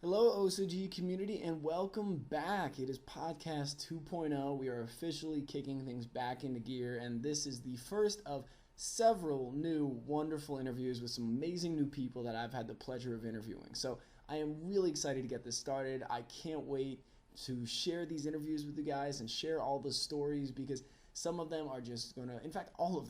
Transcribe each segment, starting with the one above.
Hello, OCG community, and welcome back. It is podcast 2.0. We are officially kicking things back into gear, and this is the first of several new wonderful interviews with some amazing new people that I've had the pleasure of interviewing. So I am really excited to get this started. I can't wait to share these interviews with you guys and share all the stories because some of them are just going to, in fact, all of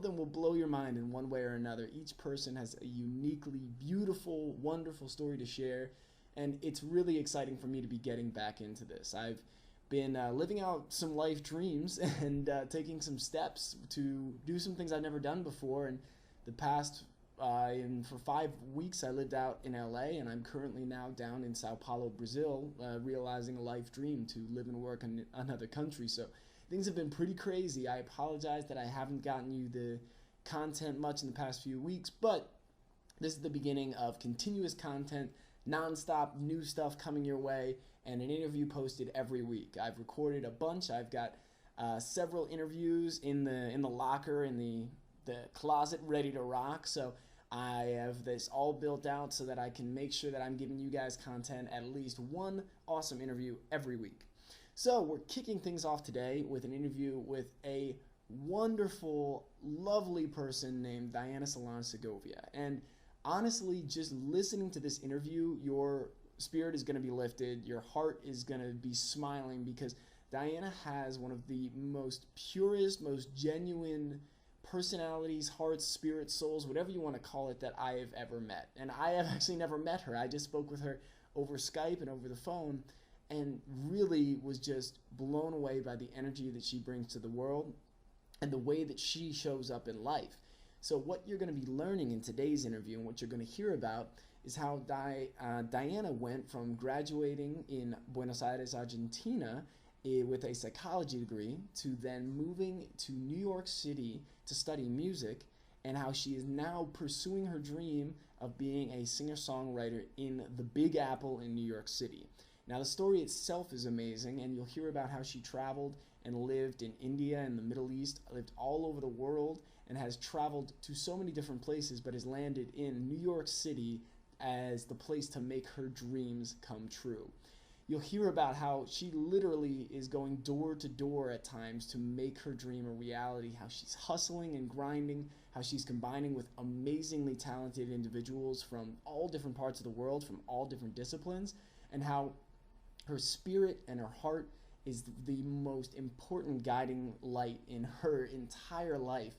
them will blow your mind in one way or another. Each person has a uniquely beautiful, wonderful story to share. And it's really exciting for me to be getting back into this. I've been living out some life dreams and taking some steps to do some things I've never done before. And the past, for 5 weeks, I lived out in LA, and I'm currently now down in Sao Paulo, Brazil, realizing a life dream to live and work in another country. So things have been pretty crazy. I apologize that I haven't gotten you the content much in the past few weeks, but this is the beginning of continuous content, non-stop new stuff coming your way, and an interview posted every week. I've recorded a bunch. I've got several interviews in the locker, in the closet, ready to rock. So I have this all built out so that I can make sure that I'm giving you guys content, at least one awesome interview every week. So we're kicking things off today with an interview with a wonderful, lovely person named Daiana Solange Segovia. And honestly, just listening to this interview, your spirit is going to be lifted, your heart is going to be smiling, because Daiana has one of the most purest, most genuine personalities, hearts, spirits, souls, whatever you want to call it, that I have ever met. And I have actually never met her. I just spoke with her over Skype and over the phone, and really was just blown away by the energy that she brings to the world and the way that she shows up in life. So what you're going to be learning in today's interview, and what you're going to hear about, is how Daiana went from graduating in Buenos Aires, Argentina, with a psychology degree, to then moving to New York City to study music, and how she is now pursuing her dream of being a singer-songwriter in the Big Apple in New York City. Now, the story itself is amazing, and you'll hear about how she traveled and lived in India and the Middle East, lived all over the world, and has traveled to so many different places, but has landed in New York City as the place to make her dreams come true. You'll hear about how she literally is going door to door at times to make her dream a reality, how she's hustling and grinding, how she's combining with amazingly talented individuals from all different parts of the world, from all different disciplines, and how her spirit and her heart is the most important guiding light in her entire life.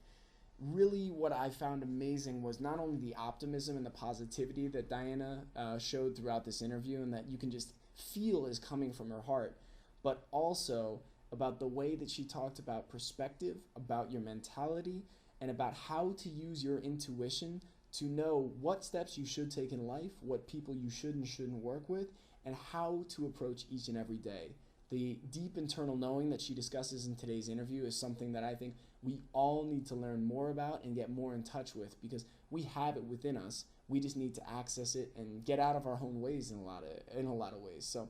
Really, what I found amazing was not only the optimism and the positivity that Daiana showed throughout this interview, and that you can just feel is coming from her heart, but also about the way that she talked about perspective, about your mentality, and about how to use your intuition to know what steps you should take in life, what people you should and shouldn't work with, and how to approach each and every day. The deep internal knowing that she discusses in today's interview is something that I think we all need to learn more about and get more in touch with, because we have it within us. We just need to access it and get out of our own ways in a lot of ways. So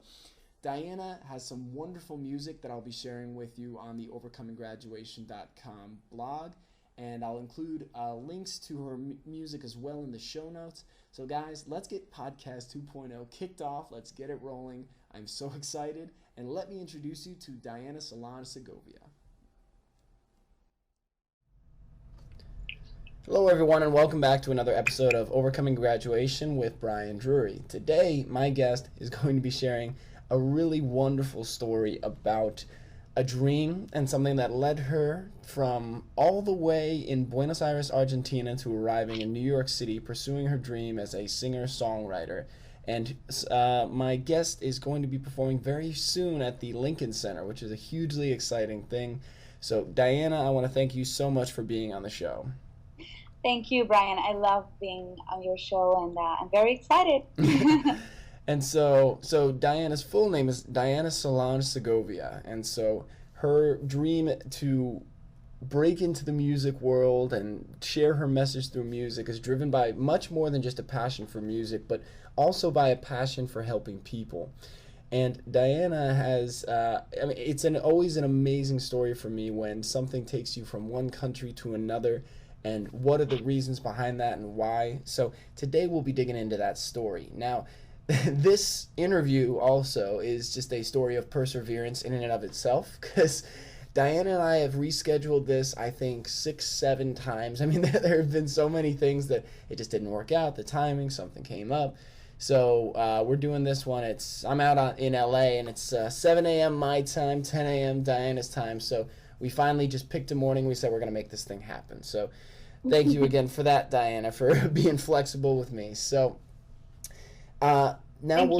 Daiana has some wonderful music that I'll be sharing with you on the overcominggraduation.com blog, and I'll include links to her music as well in the show notes. So guys, let's get podcast 2.0 kicked off. Let's get it rolling. I'm so excited, and let me introduce you to Daiana Solange Segovia. Hello everyone, and welcome back to another episode of Overcoming Graduation with Brian Drury. Today, my guest is going to be sharing a really wonderful story about a dream and something that led her from all the way in Buenos Aires, Argentina, to arriving in New York City, pursuing her dream as a singer-songwriter. And my guest is going to be performing very soon at the Lincoln Center, which is a hugely exciting thing. So Daiana, I want to thank you so much for being on the show. Thank you, Brian. I love being on your show, and I'm very excited. And so Daiana's full name is Daiana Solange Segovia, and so her dream to break into the music world and share her message through music is driven by much more than just a passion for music, but also by a passion for helping people. And Daiana has, it's always an amazing story for me when something takes you from one country to another, and what are the reasons behind that and why. So today we'll be digging into that story. Now, this interview also is just a story of perseverance in and of itself, because Diana and I have rescheduled this, I think, 6, 7 times. I mean, there have been so many things that it just didn't work out, the timing, something came up. So we're doing this one. I'm out in LA, and it's 7 a.m. my time, 10 a.m. Diana's time. So we finally just picked a morning. We said we're going to make this thing happen. So thank you again for that, Diana, for being flexible with me. So now thank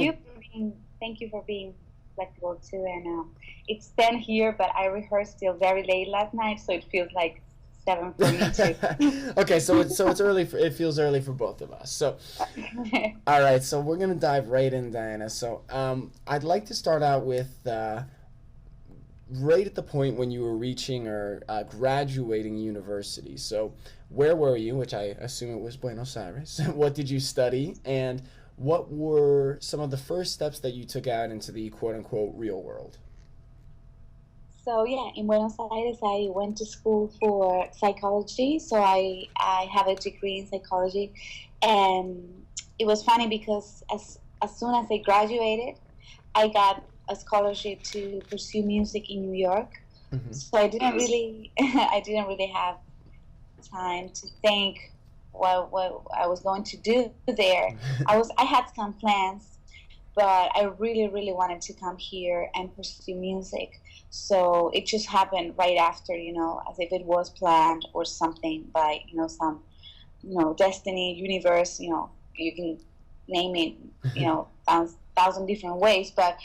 you for being flexible too. And it's 10 here, but I rehearsed till very late last night, so it feels like 7 for me too. Okay, so it's early. It feels early for both of us. So, all right. So we're gonna dive right in, Diana. So I'd like to start out with right at the point when you were reaching or graduating university. So where were you? Which I assume it was Buenos Aires. What did you study, and what were some of the first steps that you took out into the quote-unquote real world? So yeah, in Buenos Aires, I went to school for psychology. So I have a degree in psychology, and it was funny because as soon as I graduated, I got a scholarship to pursue music in New York. Mm-hmm. So I didn't really have time to think what I was going to do there. I had some plans, but I really wanted to come here and pursue music. So it just happened right after, as if it was planned or something by, some, destiny, universe, you can name it, thousand different ways. But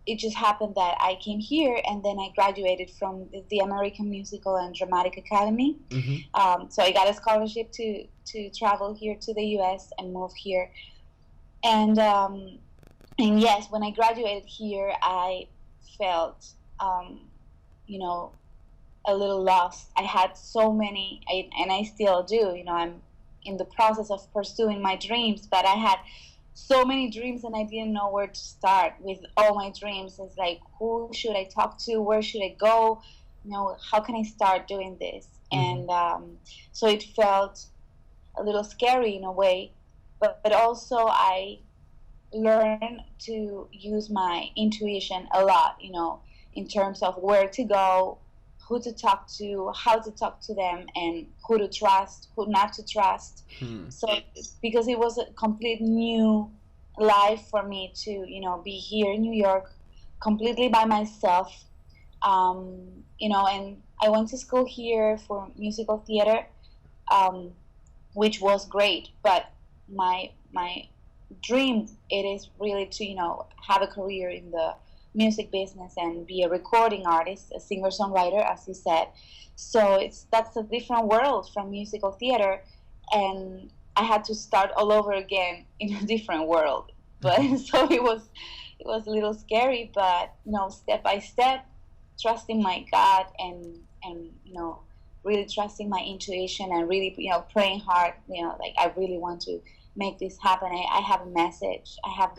it just happened that I came here, and then I graduated from the American Musical and Dramatic Academy. Mm-hmm. So I got a scholarship to travel here to the U.S. and move here. And yes, when I graduated here, I felt, a little lost. I had so many, and I still do. I'm in the process of pursuing my dreams, but I had so many dreams, and I didn't know where to start with all my dreams. It's like, who should I talk to? Where should I go? How can I start doing this? Mm-hmm. And so it felt a little scary in a way, but also I learned to use my intuition a lot, in terms of where to go, who to talk to, how to talk to them, and who to trust, who not to trust. So because it was a complete new life for me to, be here in New York completely by myself, and I went to school here for musical theater, which was great, but my dream, it is really to, have a career in the music business and be a recording artist, a singer-songwriter, as you said. So that's a different world from musical theater, and I had to start all over again in a different world. But so it was a little scary, but step by step, trusting my God and really trusting my intuition, and really praying hard. Like, I really want to make this happen. I have a message. I have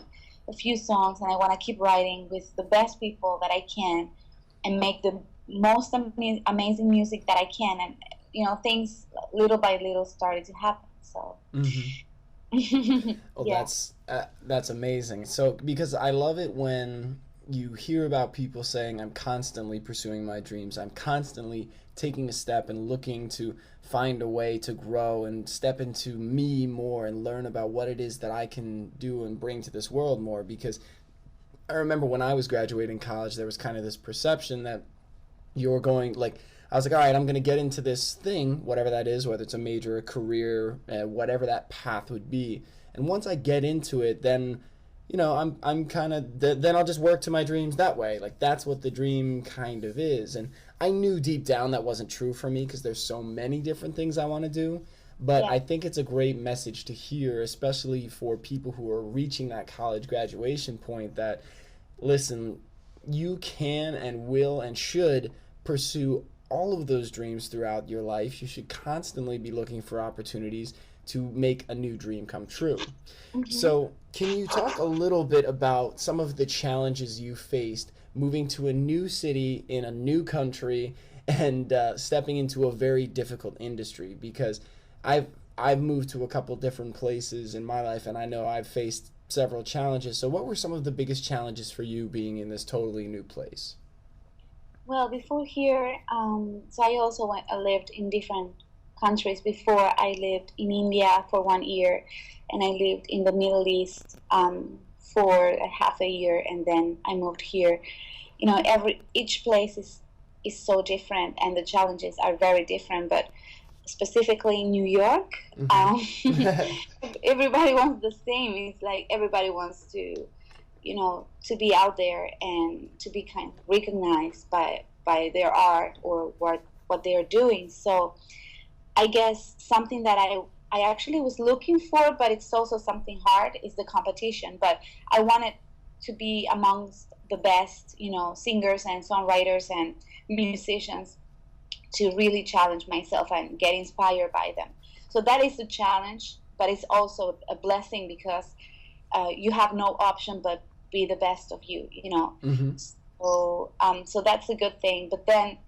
a few songs, and I want to keep writing with the best people that I can, and make the most amazing music that I can. And things little by little started to happen. So. Mm-hmm. Well, Yeah. That's amazing. So, because I love it when you hear about people saying, I'm constantly pursuing my dreams, I'm constantly taking a step and looking to find a way to grow and step into me more and learn about what it is that I can do and bring to this world more. Because I remember when I was graduating college, there was kind of this perception that you're going, like, I was like, all right, I'm going to get into this thing, whatever that is, whether it's a major, a career, whatever that path would be. And once I get into it, then, I'm kind of, then I'll just work to my dreams that way. Like, that's what the dream kind of is. And I knew deep down that wasn't true for me, because there's so many different things I want to do. But Yeah. I think it's a great message to hear, especially for people who are reaching that college graduation point, that, listen, you can and will and should pursue all of those dreams throughout your life. You should constantly be looking for opportunities to make a new dream come true. Mm-hmm. So can you talk a little bit about some of the challenges you faced moving to a new city in a new country and stepping into a very difficult industry? Because I've moved to a couple different places in my life, and I know I've faced several challenges. So what were some of the biggest challenges for you being in this totally new place? Well, before here, so I also lived in different countries before. I lived in India for 1 year, and I lived in the Middle East for a half a year, and then I moved here. You know, each place is so different, and the challenges are very different. But specifically in New York, Mm-hmm. everybody wants the same. It's like everybody wants to, you know, to be out there and to be kind of recognized by their art or what they're doing. So I guess something that I actually was looking for, but it's also something hard, is the competition. But I wanted to be amongst the best, you know, singers and songwriters and musicians, to really challenge myself and get inspired by them. So that is a challenge, but it's also a blessing because you have no option but be the best of you, you know. Mm-hmm. So that's a good thing. But then,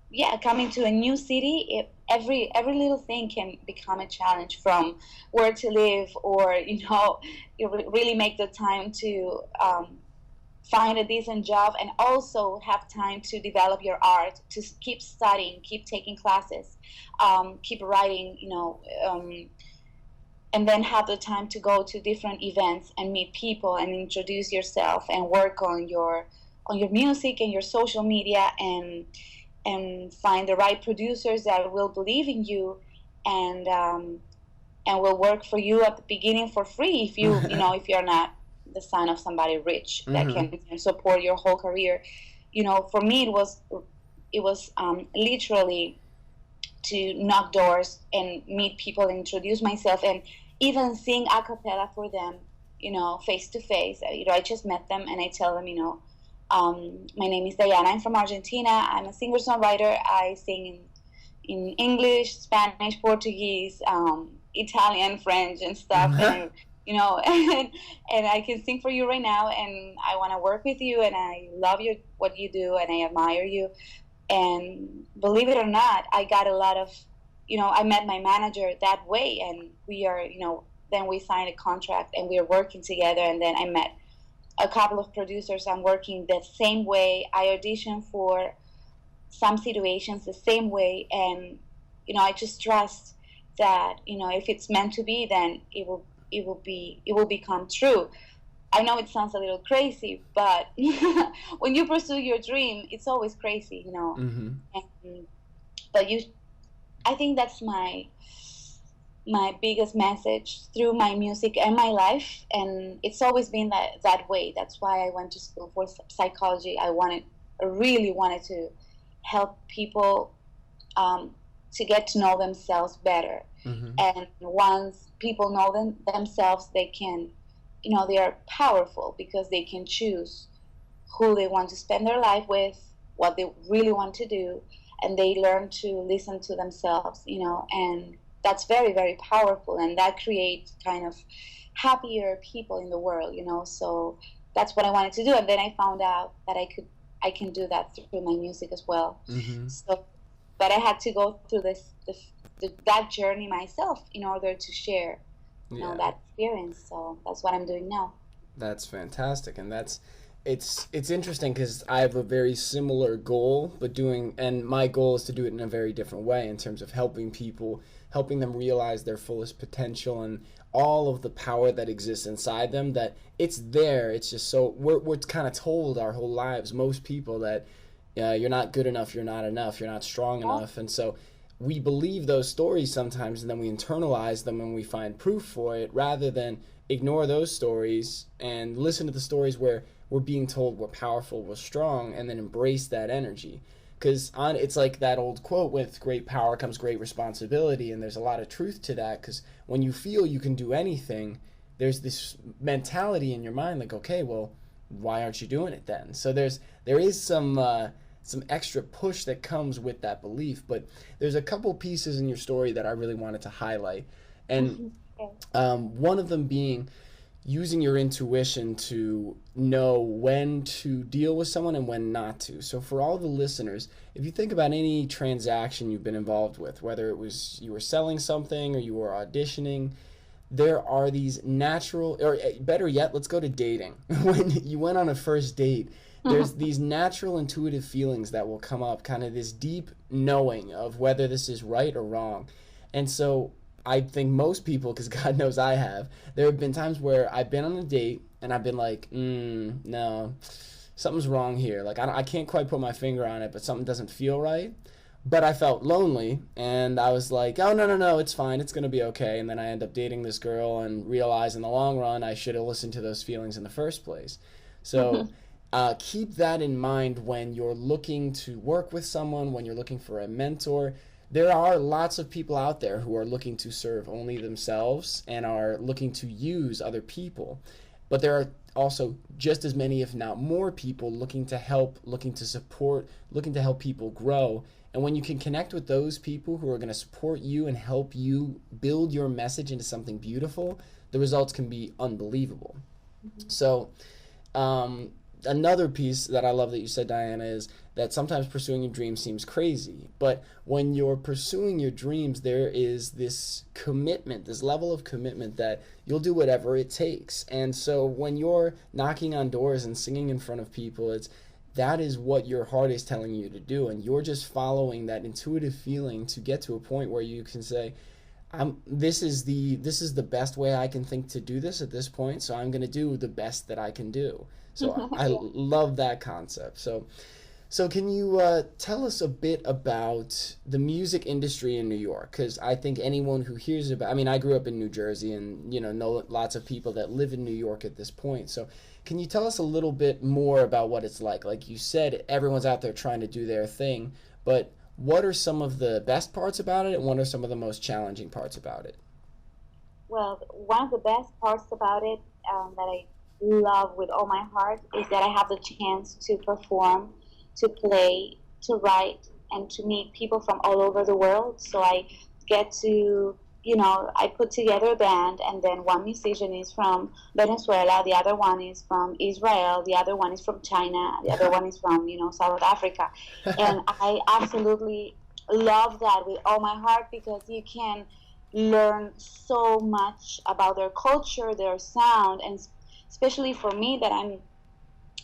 yeah, coming to a new city, every little thing can become a challenge, from where to live, or you know, you really make the time to find a decent job, and also have time to develop your art, to keep studying, keep taking classes, keep writing, you know, and then have the time to go to different events and meet people and introduce yourself and work on your music and your social media, and find the right producers that will believe in you, and will work for you at the beginning for free, if you know, if you're not the son of somebody rich that Mm-hmm. can support your whole career. You know, for me it was literally to knock doors and meet people and introduce myself, and even sing a cappella for them, you know, face to face. You know, I just met them and I tell them, you know, my name is Daiana, I'm from Argentina, I'm a singer-songwriter, I sing in English, Spanish, Portuguese, Italian, French, and stuff, and you know, and I can sing for you right now, and I want to work with you, and I love you, what you do, and I admire you. And believe it or not, I got a lot of, you know, I met my manager that way, and we are, you know, then we signed a contract and we are working together, and then I met a couple of producers. I'm working the same way. I audition for some situations the same way, and you know, I just trust that, you know, if it's meant to be, then it will become true. I know it sounds a little crazy, but when you pursue your dream, it's always crazy, you know. Mm-hmm. And, but you, I think that's my biggest message through my music and my life, and it's always been that way. That's why I went to school for psychology. I really wanted to help people, to get to know themselves better. Mm-hmm. And once people know themselves, they can, you know, they are powerful because they can choose who they want to spend their life with, what they really want to do, and they learn to listen to themselves, you know, and that's very, very powerful, and that creates kind of happier people in the world, you know. So that's what I wanted to do, and then I found out that I can do that through my music as well. Mm-hmm. So, but I had to go through that journey myself in order to share, you know, Yeah. that experience. So that's what I'm doing now. That's fantastic, and it's interesting because I have a very similar goal, but and my goal is to do it in a very different way in terms of helping people, helping them realize their fullest potential and all of the power that exists inside them. That it's there. It's just so we're kind of told our whole lives, most people, that you're not good enough, you're not enough, you're not strong enough, and so we believe those stories sometimes, and then we internalize them and we find proof for it, rather than ignore those stories and listen to the stories where we're being told we're powerful, we're strong, and then embrace that energy. Because it's like that old quote, with great power comes great responsibility, and there's a lot of truth to that, because when you feel you can do anything, there's this mentality in your mind like, okay, well, why aren't you doing it then? So there is some extra push that comes with that belief. But there's a couple pieces in your story that I really wanted to highlight, and one of them being using your intuition to know when to deal with someone and when not to. So for all the listeners, if you think about any transaction you've been involved with, whether it was you were selling something or you were auditioning, there are these natural, or better yet, let's go to dating. When you went on a first date, there's these natural intuitive feelings that will come up, kind of this deep knowing of whether this is right or wrong. And so I think most people, because God knows I have, there have been times where I've been on a date and I've been like, no, something's wrong here. Like, I can't quite put my finger on it, but something doesn't feel right. But I felt lonely, and I was like, oh, no, it's fine. It's going to be okay. And then I end up dating this girl and realize in the long run I should have listened to those feelings in the first place. So keep that in mind when you're looking to work with someone, when you're looking for a mentor. There are lots of people out there who are looking to serve only themselves and are looking to use other people. But there are also just as many, if not more, people looking to help, looking to support, looking to help people grow. And when you can connect with those people who are going to support you and help you build your message into something beautiful, the results can be unbelievable. So another piece that I love that you said, Daiana, is that sometimes pursuing your dreams seems crazy. But when you're pursuing your dreams, there is this commitment, this level of commitment that you'll do whatever it takes. And so when you're knocking on doors and singing in front of people, that is what your heart is telling you to do, and you're just following that intuitive feeling to get to a point where you can say, this is the best way I can think to do this at this point, so I'm going to do the best that I can do. So I love that concept. So can you tell us a bit about the music industry in New York? Because I think anyone who hears about, I mean, I grew up in New Jersey and, know lots of people that live in New York at this point. So can you tell us a little bit more about what it's like? Like you said, everyone's out there trying to do their thing, but what are some of the best parts about it, and what are some of the most challenging parts about it? Well, one of the best parts about it that I love with all my heart is that I have the chance to perform, to play, to write, and to meet people from all over the world. So I get to, I put together a band, and then one musician is from Venezuela, the other one is from Israel, the other one is from China, the other one is from, South Africa. And I absolutely love that with all my heart, because you can learn so much about their culture, their sound, and especially for me that I'm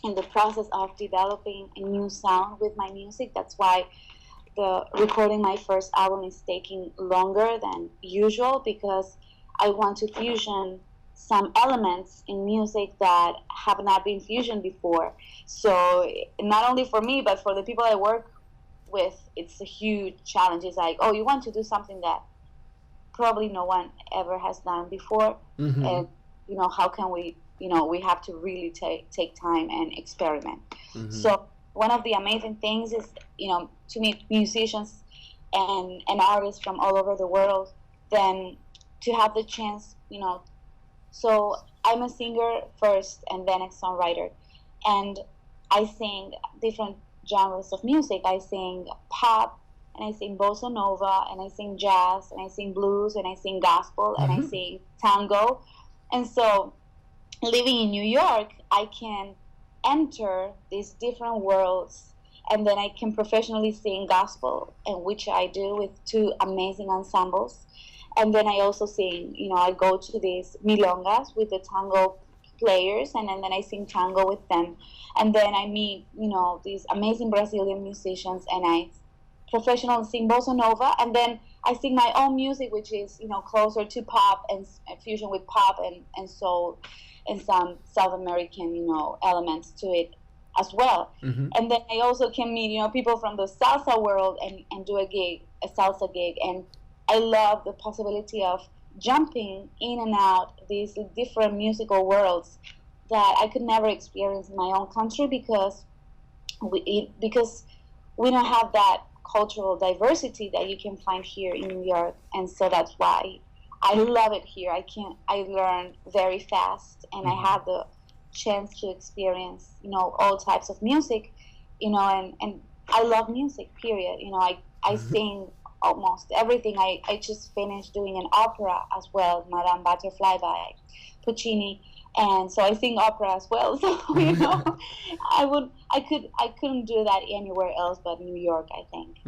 in the process of developing a new sound with my music. That's why the recording my first album is taking longer than usual, because I want to fusion some elements in music that have not been fusioned before. So not only for me, but for the people I work with, it's a huge challenge. It's like, oh, you want to do something that probably no one ever has done before. And, how can we, we have to really take time and experiment. So one of the amazing things is, to meet musicians and artists from all over the world, then to have the chance, so I'm a singer first and then a songwriter, and I sing different genres of music. I sing pop, and I sing bossa nova, and I sing jazz, and I sing blues, and I sing gospel, and I sing tango. And so living in New York, I can enter these different worlds, and then I can professionally sing gospel, and which I do with two amazing ensembles. And then I also sing, I go to these milongas with the tango players, and then I sing tango with them. And then I meet, these amazing Brazilian musicians, and I professionally sing bossa nova, and then I sing my own music, which is, closer to pop and fusion with pop and soul, and some South American, elements to it as well. And then I also can meet, people from the salsa world and do a salsa gig. And I love the possibility of jumping in and out these different musical worlds that I could never experience in my own country, because we don't have that cultural diversity that you can find here in New York. And so that's why I love it here. I learn very fast, and I have the chance to experience, all types of music, and I love music, period. I sing almost everything. I just finished doing an opera as well, Madame Butterfly by Puccini, and so I sing opera as well. So I couldn't do that anywhere else but New York, I think.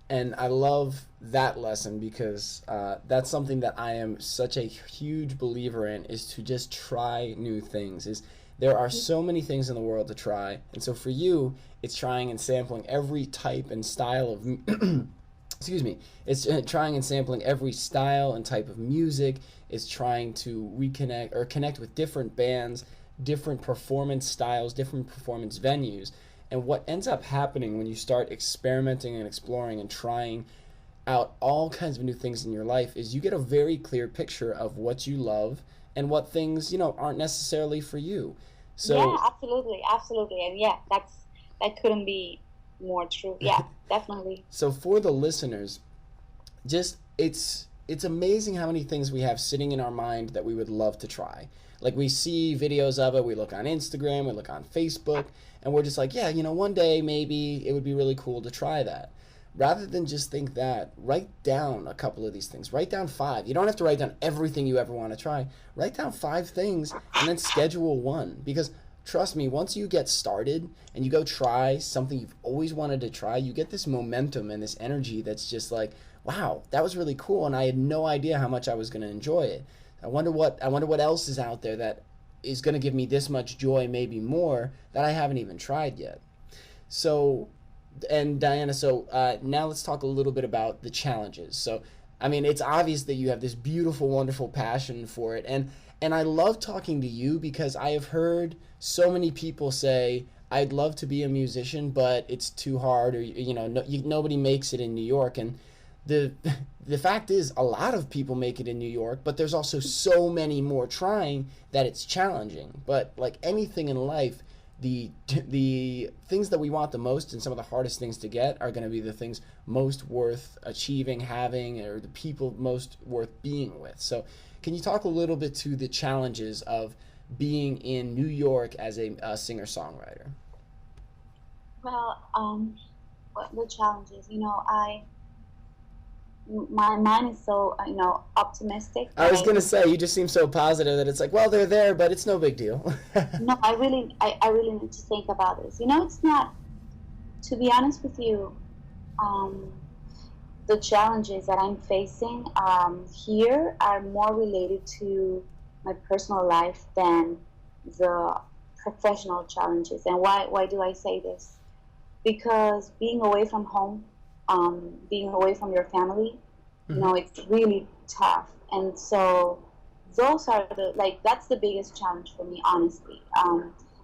And I love that lesson because that's something that I am such a huge believer in, is to just try new things. Is there are so many things in the world to try. And so for you, it's trying and sampling every type and style of excuse me, it's trying and sampling every style and type of music. It's trying to reconnect or connect with different bands, different performance styles, different performance venues. And what ends up happening when you start experimenting and exploring and trying out all kinds of new things in your life is you get a very clear picture of what you love and what things, aren't necessarily for you. So Yeah, absolutely, absolutely, and yeah, that couldn't be more true. Yeah, definitely. so for the listeners, just it's amazing how many things we have sitting in our mind that we would love to try. Like, we see videos of it, we look on Instagram, we look on Facebook, and we're just like, yeah, one day maybe it would be really cool to try that. Rather than just think that, write down a couple of these things. Write down 5. You don't have to write down everything you ever want to try. Write down 5 things and then schedule one. Because trust me, once you get started and you go try something you've always wanted to try, you get this momentum and this energy that's just like, wow, that was really cool, and I had no idea how much I was going to enjoy it. I wonder what else is out there that is going to give me this much joy, maybe more, that I haven't even tried yet. So, and Daiana, now let's talk a little bit about the challenges. So, I mean, it's obvious that you have this beautiful, wonderful passion for it, and I love talking to you because I have heard so many people say, I'd love to be a musician, but it's too hard, or nobody makes it in New York. And the fact is, a lot of people make it in New York, but there's also so many more trying that it's challenging. But like anything in life, the things that we want the most and some of the hardest things to get are going to be the things most worth achieving, having, or the people most worth being with. So can you talk a little bit to the challenges of being in New York as a singer-songwriter? Well, what the challenges? My mind is so optimistic. I was gonna say, you just seem so positive that it's like, well, they're there, but it's no big deal. No, I really need to think about this. It's not. To be honest with you, the challenges that I'm facing here are more related to my personal life than the professional challenges. And why do I say this? Because being away from home, being away from your family, it's really tough. And so those are that's the biggest challenge for me, honestly,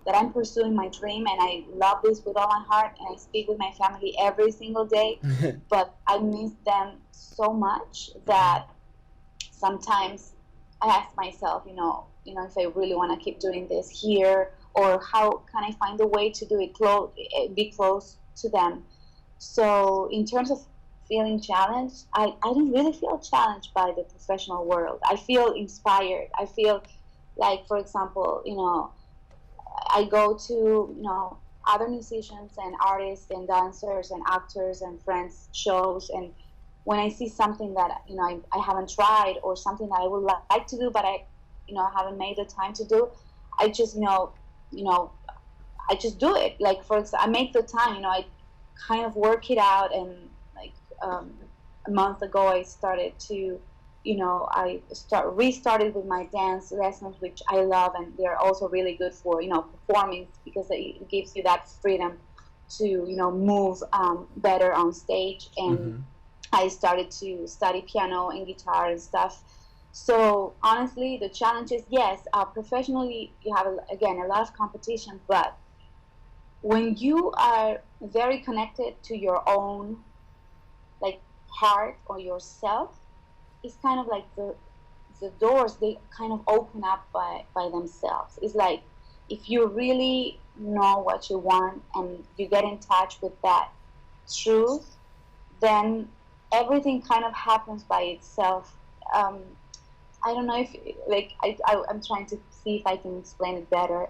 that I'm pursuing my dream, and I love this with all my heart, and I speak with my family every single day, but I miss them so much that sometimes I ask myself, if I really want to keep doing this here, or how can I find a way to do it be close to them. So in terms of feeling challenged, I don't really feel challenged by the professional world. I feel inspired. I feel like, for example, I go to, other musicians and artists and dancers and actors and friends shows, and when I see something that, I haven't tried, or something that I would like to do, but I haven't made the time to do, I just, I just do it. Like, for example, I make the time, I kind of work it out, and like a month ago I started to restarted with my dance lessons, which I love, and they're also really good for performing, because it gives you that freedom to move better on stage. And I started to study piano and guitar and stuff. So honestly, the challenge is, yes, professionally you have again a lot of competition, but when you are very connected to your own heart or yourself, it's kind of like the doors, they kind of open up by themselves. It's like, if you really know what you want and you get in touch with that truth, then everything kind of happens by itself. I don't know if I'm trying to see if I can explain it better.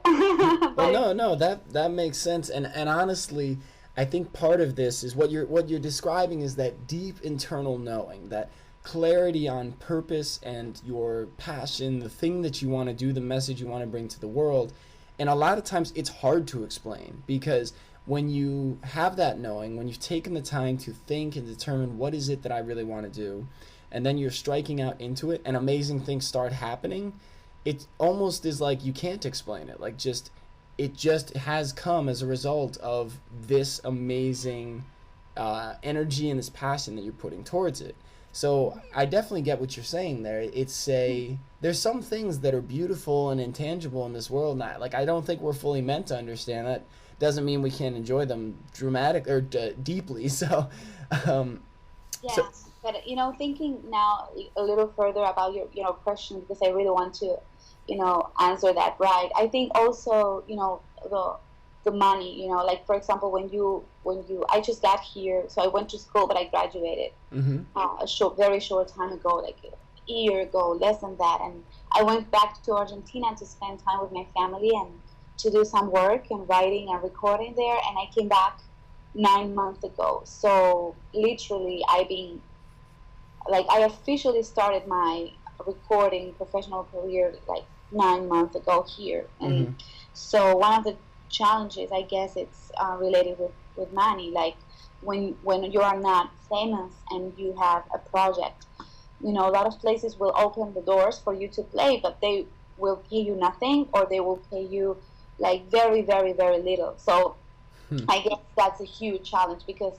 Well, no, that makes sense, and honestly, I think part of this is what you're describing is that deep internal knowing, that clarity on purpose and your passion, the thing that you want to do, the message you want to bring to the world. And a lot of times it's hard to explain, because when you have that knowing, when you've taken the time to think and determine what is it that I really want to do, and then you're striking out into it and amazing things start happening, it almost is like you can't explain it. Like, just it just has come as a result of this amazing energy and this passion that you're putting towards it. So I definitely get what you're saying there. There's some things that are beautiful and intangible in this world. And I don't think we're fully meant to understand that. Doesn't mean we can't enjoy them dramatic or deeply. So, Yeah, but thinking now a little further about your question, because I really want to, answer that right. I think also, the money, like for example, I just got here, so I went to school, but I graduated very short time ago, like a year ago, less than that, and I went back to Argentina to spend time with my family and to do some work and writing and recording there, and I came back 9 months ago. So literally, I officially started my recording professional career like 9 months ago here, and so one of the challenges, I guess, it's related with money. Like when you are not famous and you have a project, a lot of places will open the doors for you to play, but they will pay you nothing, or they will pay you like very, very, very little. So I guess that's a huge challenge, because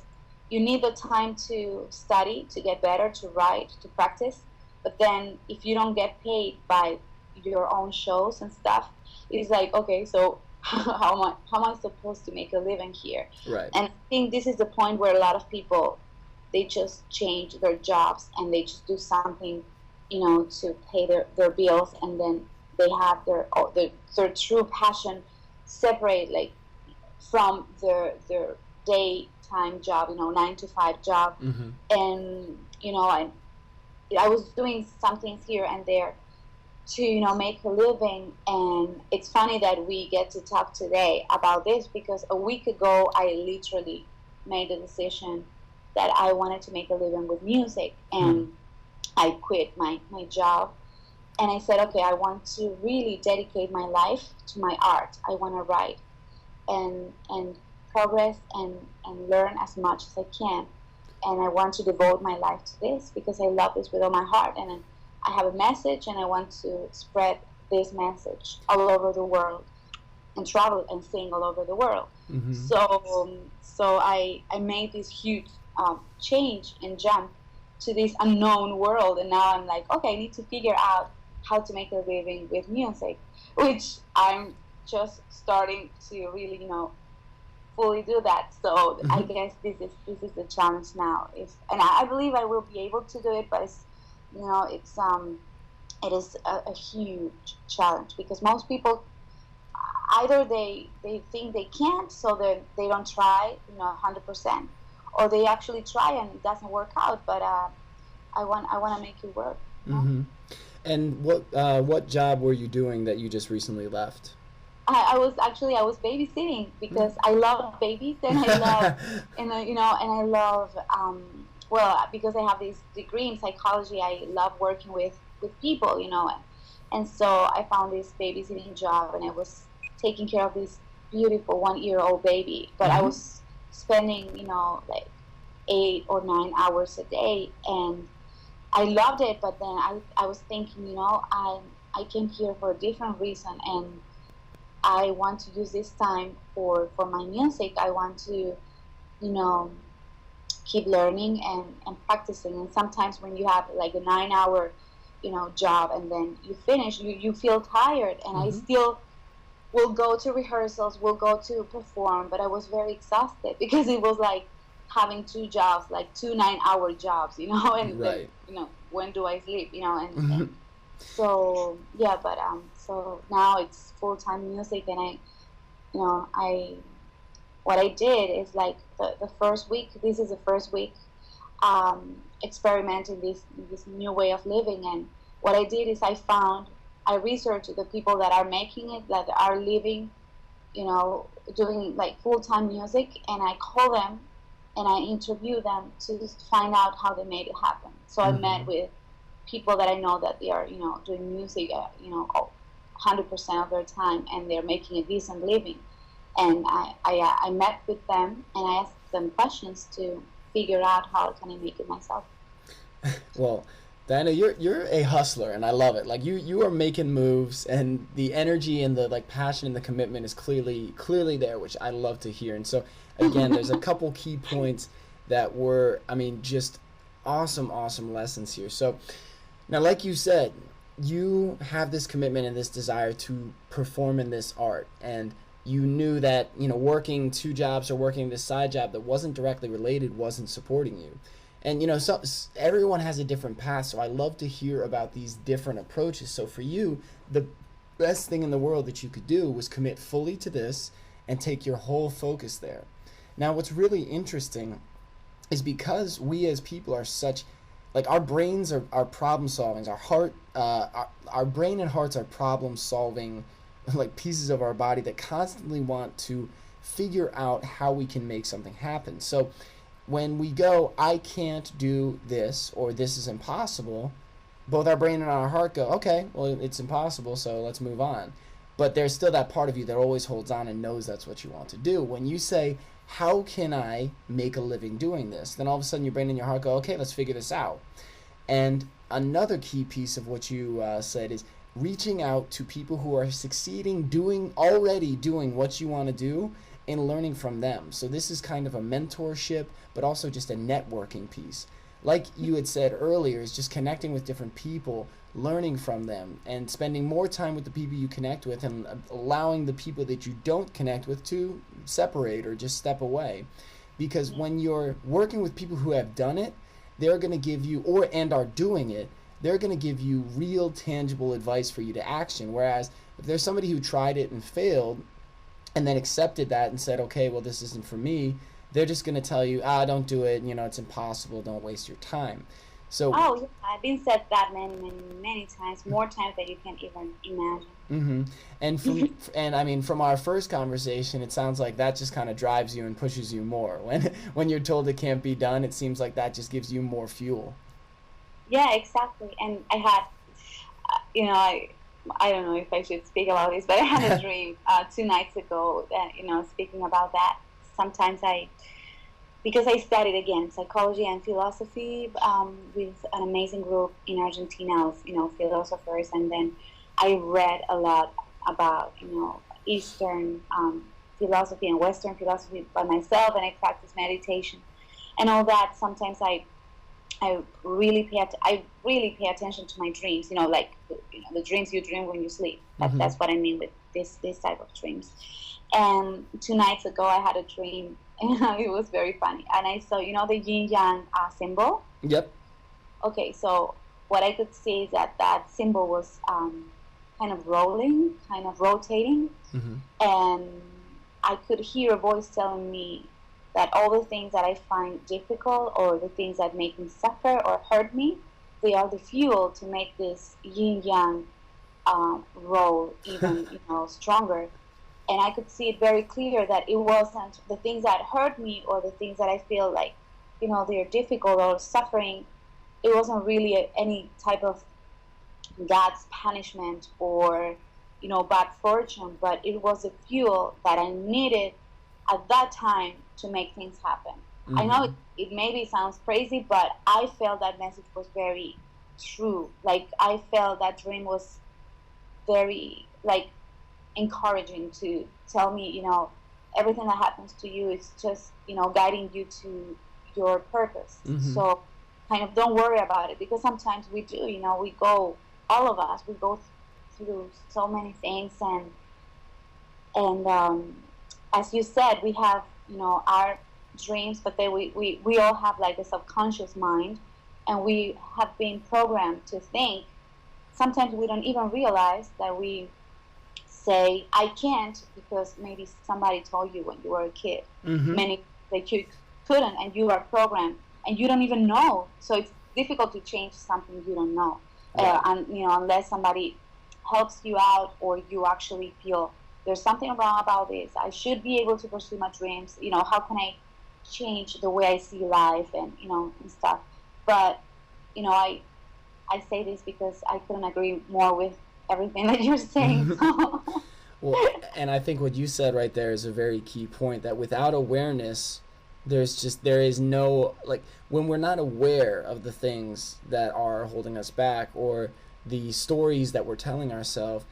you need the time to study, to get better, to write, to practice. But then if you don't get paid by your own shows and stuff, it's like, okay, so how am I supposed to make a living here? Right. And I think this is the point where a lot of people, they just change their jobs and they just do something, to pay their bills, and then they have their true passion separate, like, from their daytime job, 9 to 5 job. And I was doing some things here and there to make a living. And it's funny that we get to talk today about this, because a week ago I literally made the decision that I wanted to make a living with music, and I quit my job, and I said, okay, I want to really dedicate my life to my art. I want to write and progress and learn as much as I can, and I want to devote my life to this because I love this with all my heart, and I have a message, and I want to spread this message all over the world and travel and sing all over the world. So I made this huge change and jump to this unknown world, and now I'm like, okay, I need to figure out how to make a living with music, which I'm just starting to really, fully do that. So I guess this is the challenge now. And I believe I will be able to do it, but it is a huge challenge, because most people, either they think they can't, so they don't try 100%, or they actually try and it doesn't work out. But I want to make it work. And what job were you doing that you just recently left? I was babysitting, because I love babies, and I love and I love because I have this degree in psychology, I love working with people, and so I found this babysitting job, and I was taking care of this beautiful 1-year-old baby, but I was spending like 8 or 9 hours a day, and I loved it. But then I was thinking, I came here for a different reason, and I want to use this time for my music. I want to keep learning and practicing. And sometimes when you have like a 9-hour job, and then you finish, you feel tired, and I still will go to rehearsals, will go to perform, but I was very exhausted, because it was like having 2 jobs, like 2 9-hour jobs, and right. then, when do I sleep, and so yeah, but so now it's full-time music, and what I did is, like, the first week, this is the first week, experimenting this new way of living. And what I did is I researched the people that are making it, that are living, doing like full-time music, and I call them and I interview them to just find out how they made it happen. So I met with people that I know that they are, doing music, 100% of their time, and they're making a decent living. And I met with them and I asked them questions to figure out how can I make it myself. Well, Diana, you're a hustler, and I love it. Like you are making moves, and the energy and the like passion and the commitment is clearly there, which I love to hear. And so, again, there's a couple key points that were, I mean, just awesome lessons here. So, now, like you said, you have this commitment and this desire to perform in this art, and you knew that, you know, working two jobs or working this side job that wasn't directly related wasn't supporting you. And, you know, so everyone has a different path, so I love to hear about these different approaches. So for you, the best thing in the world that you could do was commit fully to this and take your whole focus there. Now, what's really interesting is because we as people are such, like, our brains are problem solving, our heart, our brain and hearts are problem solving, like, pieces of our body that constantly want to figure out how we can make something happen. So when we go, I can't do this, or this is impossible, both our brain and our heart go, okay, well, it's impossible, so let's move on. But there's still that part of you that always holds on and knows that's what you want to do. When you say, how can I make a living doing this? Then all of a sudden your brain and your heart go, okay, let's figure this out. And another key piece of what you said is reaching out to people who are succeeding, already doing what you want to do, and learning from them. So this is kind of a mentorship, but also just a networking piece. Like you had said earlier, is just connecting with different people, learning from them, and spending more time with the people you connect with, and allowing the people that you don't connect with to separate or just step away. Because when you're working with people who have done it, they're going to give you, and are doing it, they're going to give you real tangible advice for you to action. Whereas if there's somebody who tried it and failed, and then accepted that and said, okay, well, this isn't for me, they're just going to tell you, don't do it, you know, it's impossible, don't waste your time. So, yeah, I've been said that many times, more times than you can even imagine. Mm-hmm. And I mean, from our first conversation, it sounds like that just kind of drives you and pushes you more. When you're told it can't be done, it seems like that just gives you more fuel. Yeah, exactly. And I had, you know, I don't know if I should speak about this, but I had a dream 2 nights ago that, you know, speaking about that. Sometimes because I studied, again, psychology and philosophy with an amazing group in Argentina of, you know, philosophers. And then I read a lot about, you know, Eastern philosophy and Western philosophy by myself, and I practice meditation and all that. Sometimes I really pay attention to my dreams, you know, like, you know, the dreams you dream when you sleep. That's what I mean with this type of dreams. And 2 nights ago, I had a dream, and it was very funny. And I saw, you know, the yin yang symbol. Yep. Okay, so what I could see is that symbol was kind of rolling, kind of rotating, and I could hear a voice telling me that all the things that I find difficult, or the things that make me suffer or hurt me, they are the fuel to make this yin-yang roll even, you know, stronger. And I could see it very clear that it wasn't the things that hurt me, or the things that I feel like, you know, they're difficult or suffering. It wasn't really any type of God's punishment or, you know, bad fortune, but it was a fuel that I needed at that time to make things happen. I know it maybe sounds crazy, but I felt that message was very true. Like, I felt that dream was very, like, encouraging to tell me, you know, everything that happens to you is just, you know, guiding you to your purpose. So kind of don't worry about it, because sometimes we do, you know, all of us, we go through so many things, and as you said, we have, you know, our dreams, but then we all have like a subconscious mind, and we have been programmed to think. Sometimes we don't even realize that we say, I can't, because maybe somebody told you when you were a kid. Many, like, you couldn't, and you are programmed, and you don't even know. So it's difficult to change something you don't know. And, you know, unless somebody helps you out, or you actually feel there's something wrong about this, I should be able to pursue my dreams. You know, how can I change the way I see life, and, you know, and stuff. But, you know, I say this because I couldn't agree more with everything that you're saying. Well, and I think what you said right there is a very key point, that without awareness, there is no, like, when we're not aware of the things that are holding us back, or the stories that we're telling ourselves,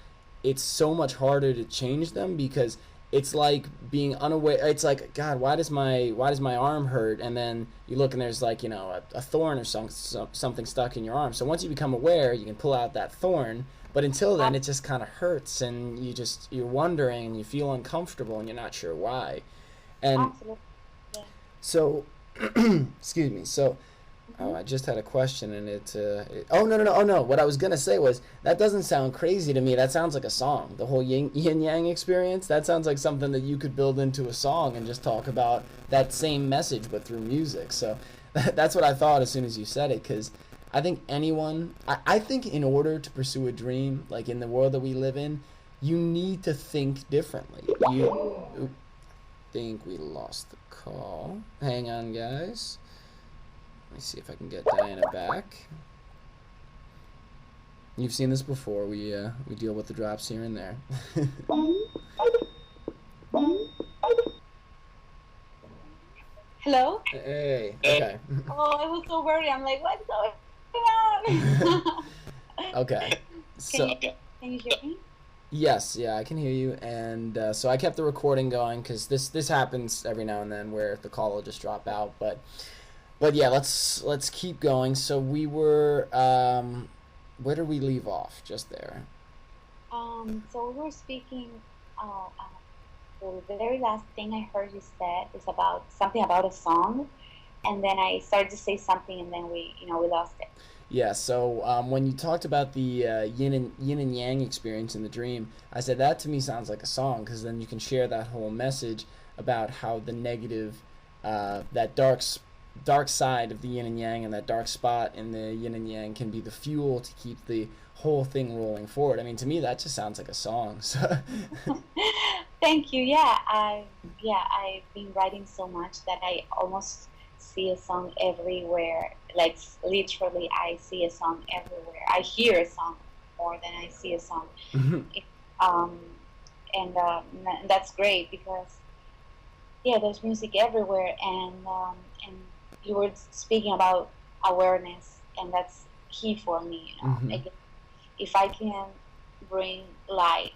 it's so much harder to change them, because it's like being unaware. It's like, God, why does my arm hurt? And then you look and there's, like, a thorn or something stuck in your arm. So once you become aware, you can pull out that thorn. But until then, it just kind of hurts, and you're wondering, and you feel uncomfortable, and you're not sure why. And Absolutely. Yeah. so, excuse me. So, Hmm. I just had a question, and oh, no, no, no, oh, no. What I was going to say was, that doesn't sound crazy to me. That sounds like a song. The whole yin-yang experience, that sounds like something that you could build into a song and just talk about that same message, but through music. So that's what I thought as soon as you said it, because I think in order to pursue a dream, like in the world that we live in, you need to think differently. Think we lost the call. Hang on, guys. Let me see if I can get Diana back. You've seen this before. We deal with the drops here and there. Hello? Hey. Okay. Oh, I was so worried. I'm like, what's going on? Okay. So. Can you hear me? Yes, yeah, I can hear you, and so I kept the recording going, because this happens every now and then where the call will just drop out, but yeah, let's keep going. So we were, where did we leave off? Just there. So we were speaking. The very last thing I heard you said is about something about a song, and then I started to say something, and then we lost it. Yeah, so when you talked about the yin and yang experience in the dream, I said that to me sounds like a song, because then you can share that whole message about how the negative, that dark side of the yin and yang, and that dark spot in the yin and yang can be the fuel to keep the whole thing rolling forward. I mean, to me, that just sounds like a song. So. Thank you. Yeah, I've been writing so much that I almost see a song everywhere. Like, literally, I see a song everywhere. I hear a song more than I see a song. It, um, and that's great, because yeah, there's music everywhere, and you were speaking about awareness, and that's key for me. Again, if I can bring light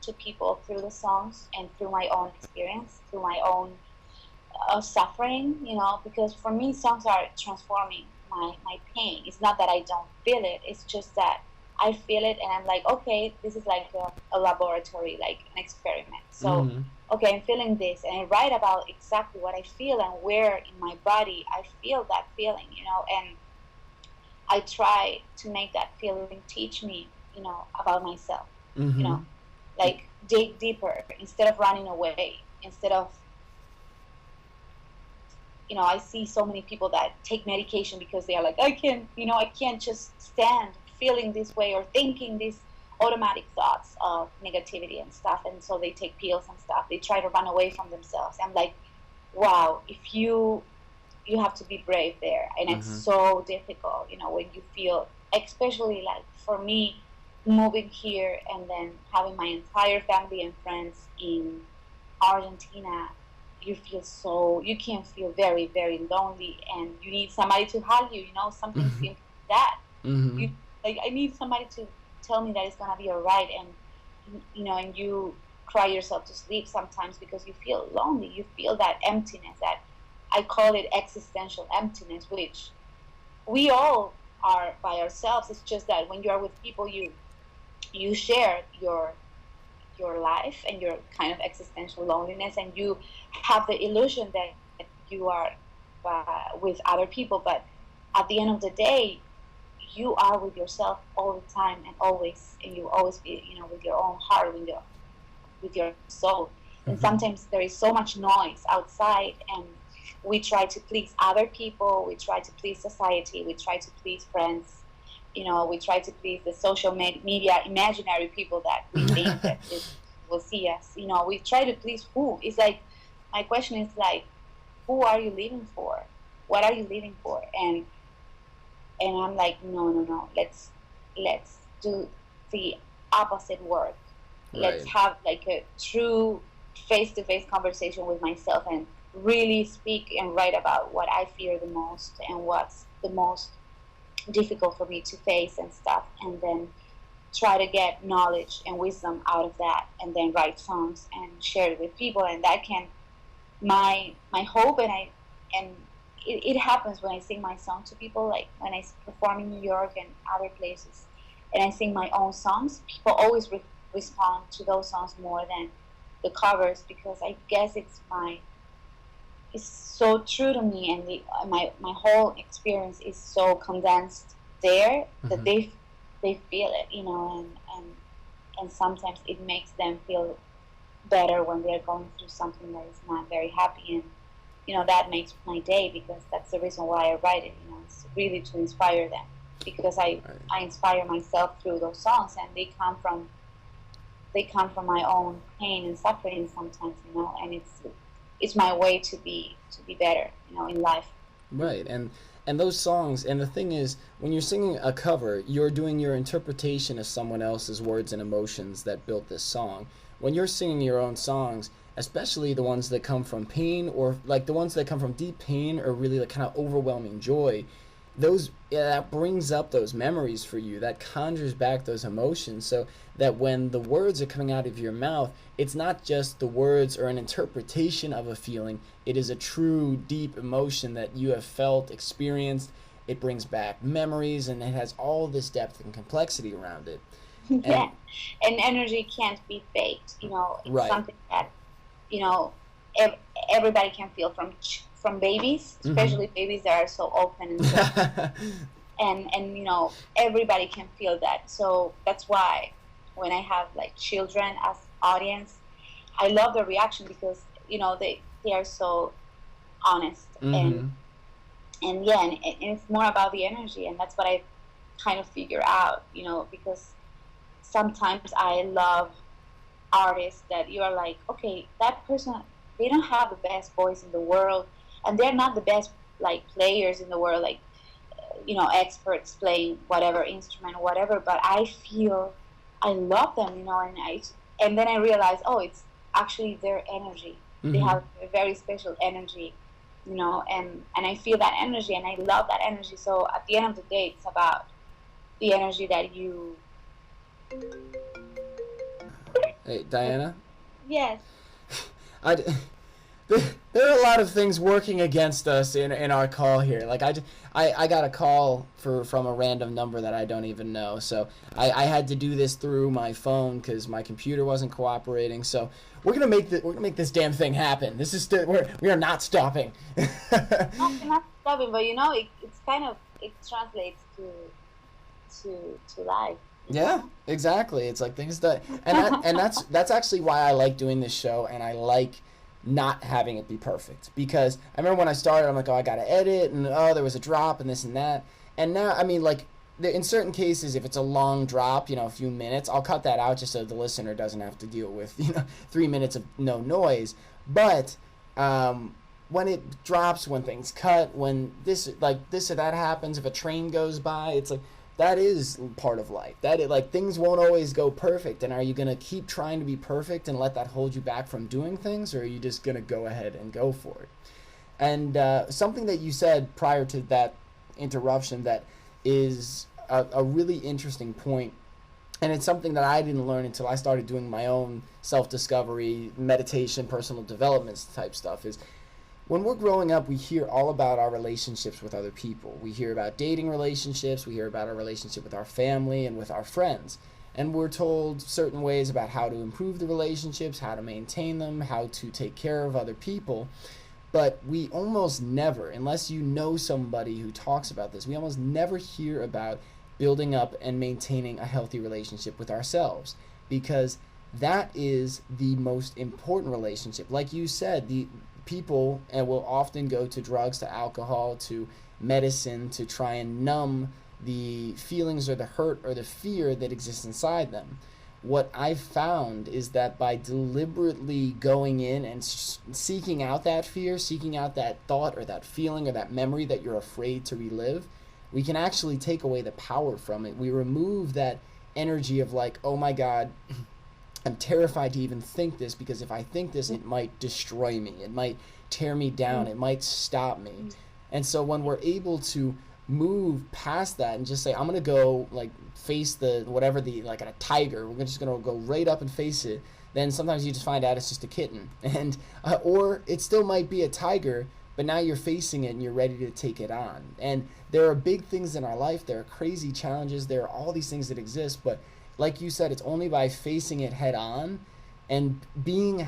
to people through the songs and through my own experience, through my own suffering, because for me, songs are transforming my pain. It's not that I don't feel it, it's just that I feel it, and I'm like, okay, this is like a laboratory, like an experiment. So, okay, I'm feeling this, and I write about exactly what I feel and where in my body I feel that feeling, and I try to make that feeling teach me, about myself, like dig deeper instead of running away, instead of, I see so many people that take medication because they are like, I can't just stand feeling this way or thinking these automatic thoughts of negativity and stuff, and so they take pills and stuff. They try to run away from themselves. I'm like, wow, if you have to be brave there, and it's so difficult, when you feel, especially like for me, moving here and then having my entire family and friends in Argentina. You can feel very, very lonely, and you need somebody to hug you, something simple like that. I need somebody to tell me that it's gonna be all right, and you cry yourself to sleep sometimes because you feel lonely. You feel that emptiness, that I call it existential emptiness, which we all are by ourselves. It's just that when you are with people, you share your life and your kind of existential loneliness, and you have the illusion that you are with other people, but at the end of the day, you are with yourself all the time and always, and you always be, with your own heart, with your soul. And sometimes there is so much noise outside, and we try to please other people, we try to please society, we try to please friends, we try to please the social media imaginary people that we think that will see us. We try to please who? It's like, my question is like, who are you living for? What are you living for? And I'm like, no. Let's do the opposite work. let's Right. have like a true face-to-face conversation with myself and really speak and write about what I fear the most and what's the most difficult for me to face and stuff, and then try to get knowledge and wisdom out of that, and then write songs and share it with people. And that can my hope, and it happens when I sing my song to people, like when I perform in New York and other places, and I sing my own songs. People always respond to those songs more than the covers, because I guess it's so true to me, and my whole experience is so condensed there that they feel it, and sometimes it makes them feel better when they're going through something that is not very happy, and that makes my day, because that's the reason why I write it. It's really to inspire them, because I inspire myself through those songs, and they come from my own pain and suffering sometimes, and it's my way to be better, in life. Right. And those songs, and the thing is, when you're singing a cover, you're doing your interpretation of someone else's words and emotions that built this song. When you're singing your own songs, especially the ones that come from pain, or like the ones that come from deep pain or really like kind of overwhelming joy, that brings up those memories for you, that conjures back those emotions, so that when the words are coming out of your mouth, it's not just the words or an interpretation of a feeling, it is a true deep emotion that you have felt, experienced. It brings back memories, and it has all this depth and complexity around it. Yeah, and energy can't be faked. It's right. something that everybody can feel, from babies, especially babies that are so open and so, and everybody can feel that. So that's why when I have like children as audience, I love the reaction, because they are so honest, and yeah, and it's more about the energy, and that's what I kind of figure out, because sometimes I love artists that you are like, okay, that person, they don't have the best voice in the world, and they're not the best like players in the world, like experts playing whatever instrument or whatever, but I feel I love them, and then I realize, oh, it's actually their energy. They have a very special energy, and I feel that energy, and I love that energy. So at the end of the day, it's about the energy that you. Hey, Diana? Yes. There are a lot of things working against us in our call here. Like I got a call from a random number that I don't even know. So I had to do this through my phone because my computer wasn't cooperating. So we're gonna make this damn thing happen. This is we are not stopping. Not stopping, but it's kind of, it translates to life. Yeah, exactly. It's like things that and that's actually why I like doing this show, and I like not having it be perfect, because I remember when I started, I'm like, oh, I gotta edit, and oh, there was a drop and this and that, and now, I mean, like, in certain cases, if it's a long drop, a few minutes, I'll cut that out just so the listener doesn't have to deal with 3 minutes of no noise. But when it drops, when things cut, when this or that happens, if a train goes by, it's like, that is part of life. Things won't always go perfect. And are you going to keep trying to be perfect and let that hold you back from doing things? Or are you just going to go ahead and go for it? And something that you said prior to that interruption that is a really interesting point, and it's something that I didn't learn until I started doing my own self-discovery, meditation, personal development type stuff, is when we're growing up, we hear all about our relationships with other people. We hear about dating relationships, we hear about our relationship with our family and with our friends. And we're told certain ways about how to improve the relationships, how to maintain them, how to take care of other people. But we almost never, unless you know somebody who talks about this, we almost never hear about building up and maintaining a healthy relationship with ourselves. Because that is the most important relationship. Like you said, people will often go to drugs, to alcohol, to medicine to try and numb the feelings or the hurt or the fear that exists inside them. What I've found is that by deliberately going in and seeking out that fear, seeking out that thought or that feeling or that memory that you're afraid to relive, we can actually take away the power from it. We remove that energy of like, oh my God, I'm terrified to even think this, because if I think this, it might destroy me. It might tear me down. It might stop me. And so when we're able to move past that and just say, I'm going to go like face the, whatever the, like a tiger, we're just going to go right up and face it. Then sometimes you just find out it's just a kitten. And, or it still might be a tiger, but now you're facing it and you're ready to take it on. And there are big things in our life. There are crazy challenges. There are all these things that exist. But like you said, it's only by facing it head on and being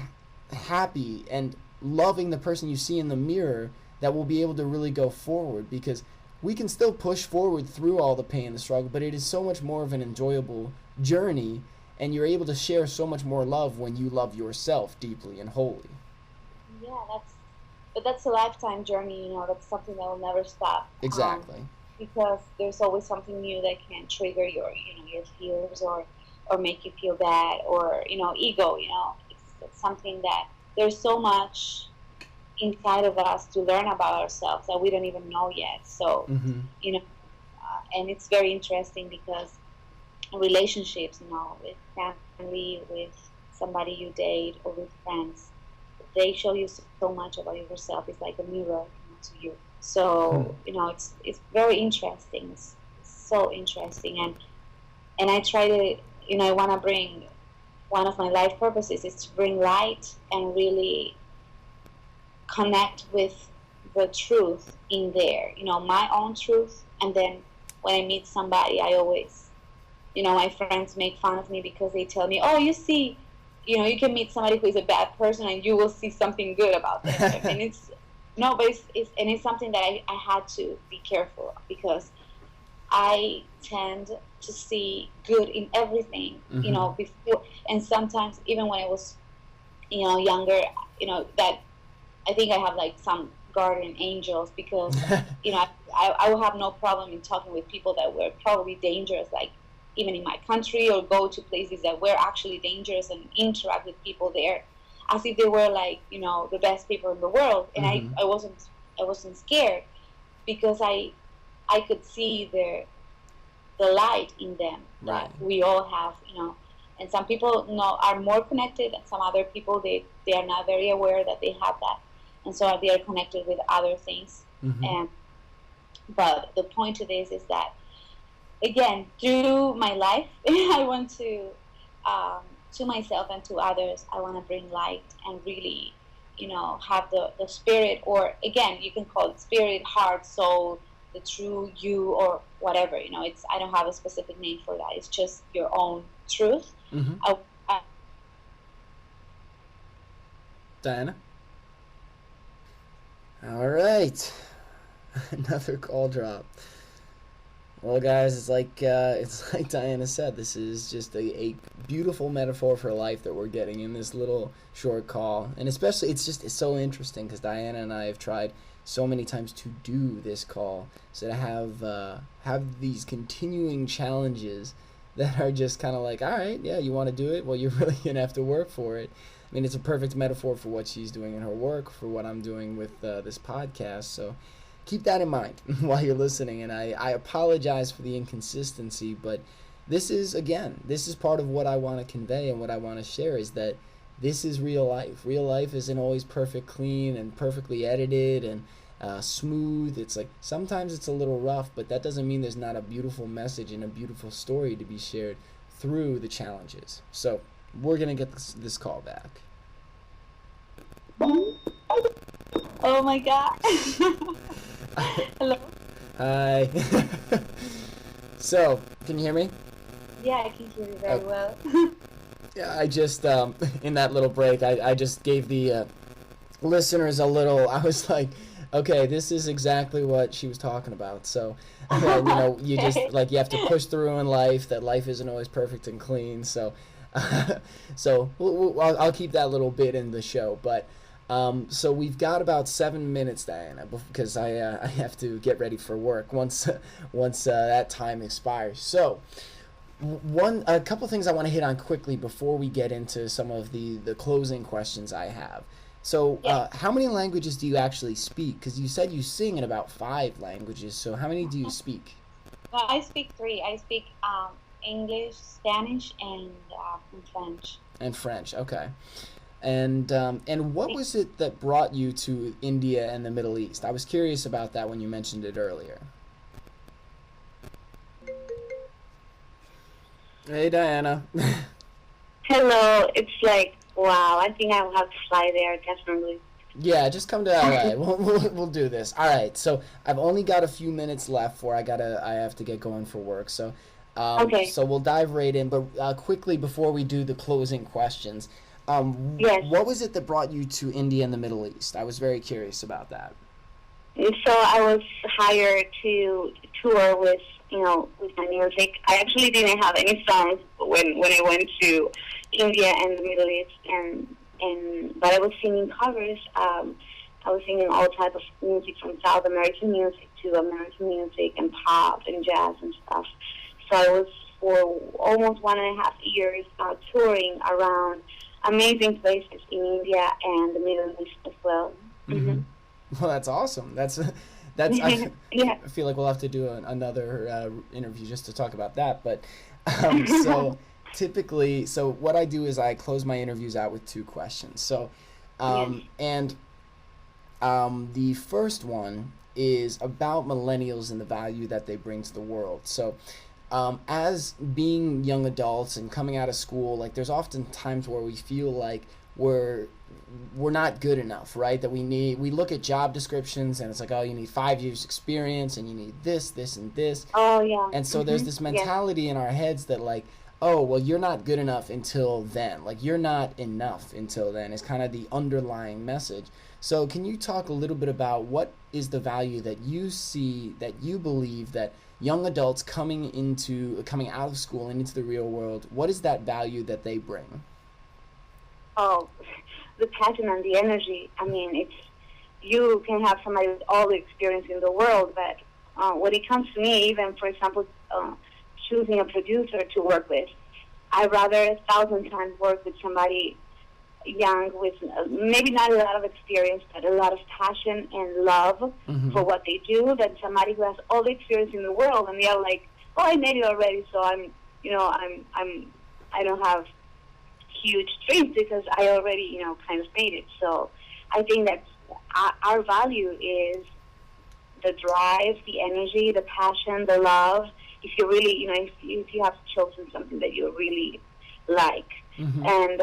happy and loving the person you see in the mirror that we'll be able to really go forward, because we can still push forward through all the pain and the struggle, but it is so much more of an enjoyable journey, and you're able to share so much more love when you love yourself deeply and wholly. Yeah, that's a lifetime journey, you know, that's something that will never stop. Exactly. Because there's always something new that can trigger your, you know, your fears, or make you feel bad, or, you know, ego, you know, it's something that there's so much inside of us to learn about ourselves that we don't even know yet. So, you know, and it's very interesting because relationships, you know, with family, with somebody you date, or with friends, they show you so much about yourself. It's like a mirror, you know, to you. So, you know, it's very interesting. It's so interesting. And I try to, you know, I want to bring, one of my life purposes is to bring light and really connect with the truth in there, you know, my own truth. And then when I meet somebody, I always, you know, my friends make fun of me because they tell me, oh, you see, you know, you can meet somebody who is a bad person and you will see something good about them. And it's, no, but it's something that I had to be careful, because I tend to see good in everything, you know, before. And sometimes even when I was, you know, younger, you know, that I think I have like some guardian angels, because, you know, I would have no problem in talking with people that were probably dangerous, like even in my country, or go to places that were actually dangerous and interact with people there as if they were like, you know, the best people in the world. And I wasn't scared, because I could see the light in them, right, that we all have, you know. And some people are more connected, and some other people they are not very aware that they have that, and so they are connected with other things. And but the point of this is that, again, through my life, I want to myself and to others, I want to bring light and really, you know, have the spirit, or again, you can call it spirit, heart, soul, the true you, or whatever, you know. I don't have a specific name for that. It's just your own truth. Diana? All right. Another call drop. Well, guys, it's like Diana said, this is just a beautiful metaphor for life that we're getting in this little short call. And especially, it's so interesting because Diana and I have tried so many times to do this call, so to have these continuing challenges that are just kind of like, all right, yeah, you want to do it? Well, you're really going to have to work for it. I mean, it's a perfect metaphor for what she's doing in her work, for what I'm doing with this podcast, so keep that in mind while you're listening. And I apologize for the inconsistency, but this is part of what I want to convey and what I want to share, is that this is real life. Real life isn't always perfect, clean, and perfectly edited and smooth. It's like sometimes it's a little rough, but that doesn't mean there's not a beautiful message and a beautiful story to be shared through the challenges. So we're going to get this call back. Oh my God. Hello. Hi. So, can you hear me? Yeah, I can hear you very well. Yeah, I just, in that little break, I just gave the listeners a little, I was like, okay, this is exactly what she was talking about. So, you know, you just, like, you have to push through in life, that life isn't always perfect and clean. So, I'll keep that little bit in the show. But, so we've got about 7 minutes, Diana, because I have to get ready for work once that time expires. So, a couple things I want to hit on quickly before we get into some of the closing questions I have. So, how many languages do you actually speak? Because you said you sing in about 5 languages. So, how many do you speak? Well, I speak 3. I speak English, Spanish, and French. And French, okay. And what was it that brought you to India and the Middle East? I was curious about that when you mentioned it earlier. Hey, Diana. Hello. It's like, wow, I think I will have to fly there, definitely. Yeah, just come to LA. We'll do this. All right. So I've only got a few minutes left for I have to get going for work. So Okay. so we'll dive right in. But quickly before we do the closing questions, Yes. what was it that brought you to India and the Middle East? I was very curious about that. And so I was hired to tour with my music. I actually didn't have any songs when I went to India and the Middle East, but I was singing covers. I was singing all types of music, from South American music to American music and pop and jazz and stuff. So I was for almost 1.5 years touring around amazing places in India and the Middle East as well. Mm-hmm. Well, that's awesome. That's I Yeah. feel like we'll have to do another interview just to talk about that. But so typically, so what I do is I close my interviews out with 2 questions. So Yes. and the first one is about millennials and the value that they bring to the world. So as being young adults and coming out of school, like there's often times where we feel like we're not good enough, right? That we look at job descriptions and it's like, oh, you need 5 years experience and you need this, this, and this. Oh, yeah. And so there's this Yes. mentality in our heads that like, oh, well, you're not good enough until then. Like you're not enough until then is kind of the underlying message. So can you talk a little bit about what is the value that you see, that you believe that young adults coming out of school and into the real world, what is that value that they bring? Oh, the passion and the energy. I mean, you can have somebody with all the experience in the world, but when it comes to me, even for example, choosing a producer to work with, I'd rather 1,000 times work with somebody young with maybe not a lot of experience, but a lot of passion and love for what they do, than somebody who has all the experience in the world and they're like, oh, I made it already, so I don't have huge dreams because I already, kind of made it. So I think that our value is the drive, the energy, the passion, the love. If you really, if you have chosen something that you really like, and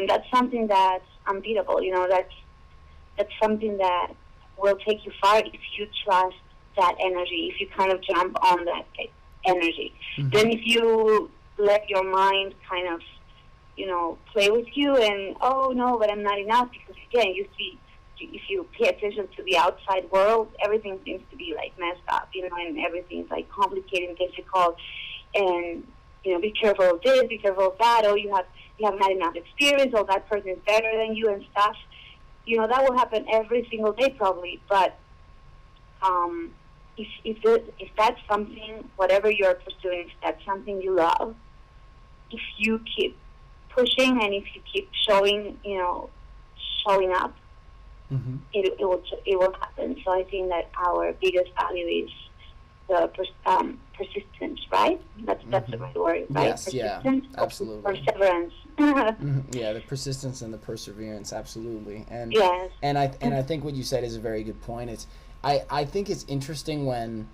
that's something that's unbeatable. That's something that will take you far if you trust that energy. If you kind of jump on that energy, then if you let your mind kind of play with you and, oh no, but I'm not enough, because again, you see, if you pay attention to the outside world, everything seems to be like messed up, and everything's like complicated and difficult, and be careful of this, be careful of that. Oh, you haven't had enough experience. Oh, that person is better than you and stuff. That will happen every single day probably. But if that's something, whatever you're pursuing, if that's something you love, if you keep pushing and if you keep showing up, it will happen. So I think that our biggest value is the persistence, right? That's the right word, right? Yes, persistence, yeah, absolutely. Perseverance. Yeah, the persistence and the perseverance, absolutely. And Yes. and I think what you said is a very good point. I think it's interesting when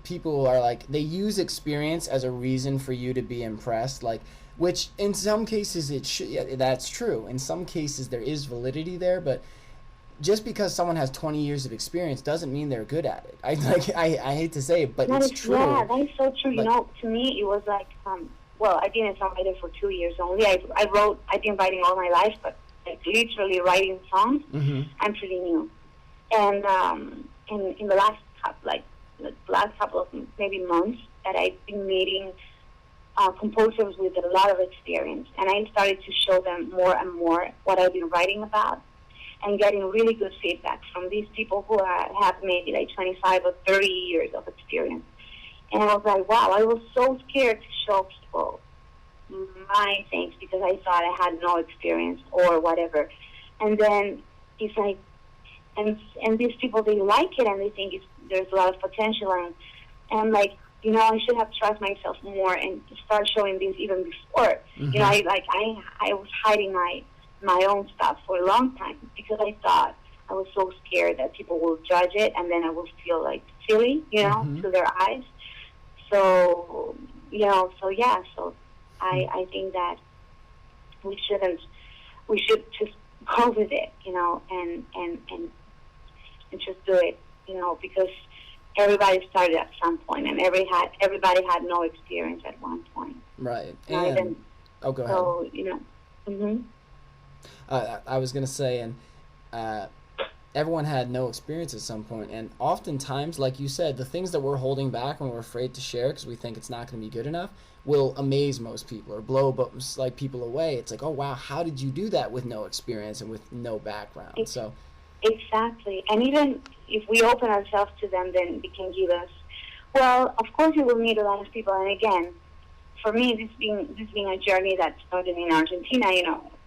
people are like, they use experience as a reason for you to be impressed, like, which in some cases that's true. In some cases there is validity there, but just because someone has 20 years of experience doesn't mean there good at it. I hate to say it, but it's true. Yeah, that is so true. But, to me it was like, I've been a songwriter for 2 years only. I've been writing all my life, but like literally writing songs, I'm pretty new. And in the last couple of maybe months, that I've been meeting composers with a lot of experience, and I started to show them more and more what I've been writing about, and getting really good feedback from these people who have maybe like 25 or 30 years of experience. And I was like, wow, I was so scared to show people my things because I thought I had no experience or whatever. And then it's like, and these people, they like it and they think there's a lot of potential. And I'm like, you know, I should have trusted myself more and start showing this even before. Mm-hmm. You know, I was hiding my own stuff for a long time because I thought I was so scared that people will judge it and then I will feel like silly, you know, Mm-hmm. to their eyes. So, you know, so yeah, so I think that we should just go with it, you know, and just do it, you know, because everybody started at some point, and everybody had no experience at one point. Right. And And oh, go ahead. so, you know, I was gonna say, and everyone had no experience at some point, and oftentimes, like you said, the things that we're holding back and we're afraid to share because we think it's not going to be good enough will amaze most people or blow like people away. It's like, oh wow, how did you do that with no experience and with no background? So exactly, and even if we open ourselves to them, then they can give us. Well, of course, you will meet a lot of people, and again, for me, this being a journey that started in Argentina,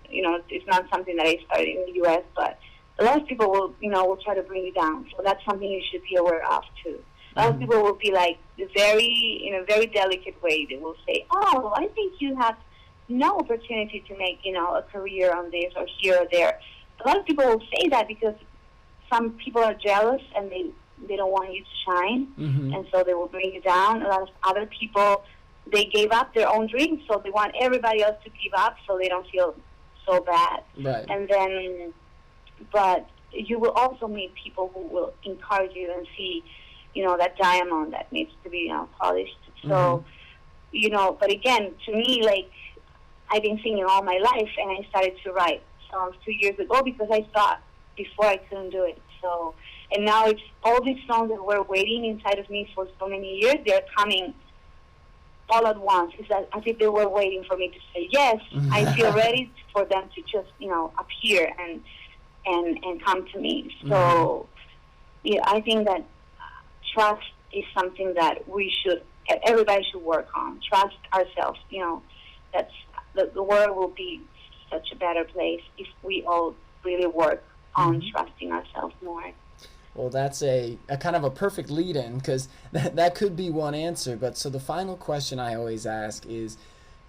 you know, it's not something that I started in the U.S., but a lot of people will try to bring you down. So that's something you should be aware of too. A lot of people will be like in a very delicate way. They will say, "Oh, I think you have no opportunity to make, you know, a career on this or here or there." A lot of people will say that because some people are jealous and they don't want you to shine, and so they will bring you down. A lot of other people, they gave up their own dreams, so they want everybody else to give up so they don't feel so bad. Right. And then, but you will also meet people who will encourage you and see, you know, that diamond that needs to be, you know, polished. So, you know, but again, to me, like, I've been singing all my life, and I started to write songs 2 years ago because I thought before I couldn't do it. So, and now it's all these songs that were waiting inside of me for so many years, they're coming all at once. It's as if they were waiting for me to say yes. I feel ready for them to just, you know, appear and come to me. So, yeah, I think that trust is something that everybody should work on. Trust ourselves. You know, that's the world will be such a better place if we all really work on trusting ourselves more. Well, that's a kind of a perfect lead-in, because that could be one answer. But so the final question I always ask is,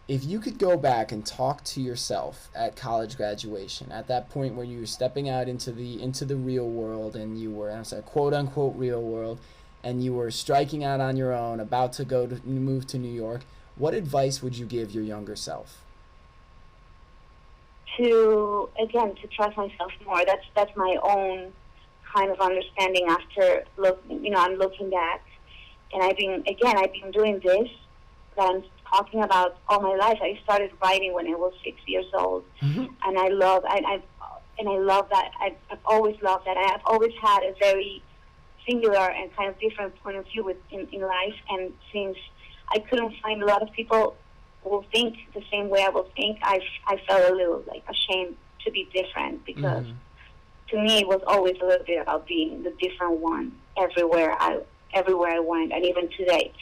if you could go back and talk to yourself at college graduation, at that point where you were stepping out into the real world, and you were, I'm sorry, quote unquote real world, and you were striking out on your own, about to move to New York, what advice would you give your younger self? To trust myself more. That's my own kind of understanding after I'm looking back, and I've been doing this that I'm talking about all my life. I started writing when I was 6 years old, and I love that. I've always loved that. I have always had a very singular and kind of different point of view in life, and since I couldn't find a lot of people who will think the same way I will think, I felt a little like ashamed to be different, because to me it was always a little bit about being the different one everywhere I went, and even today.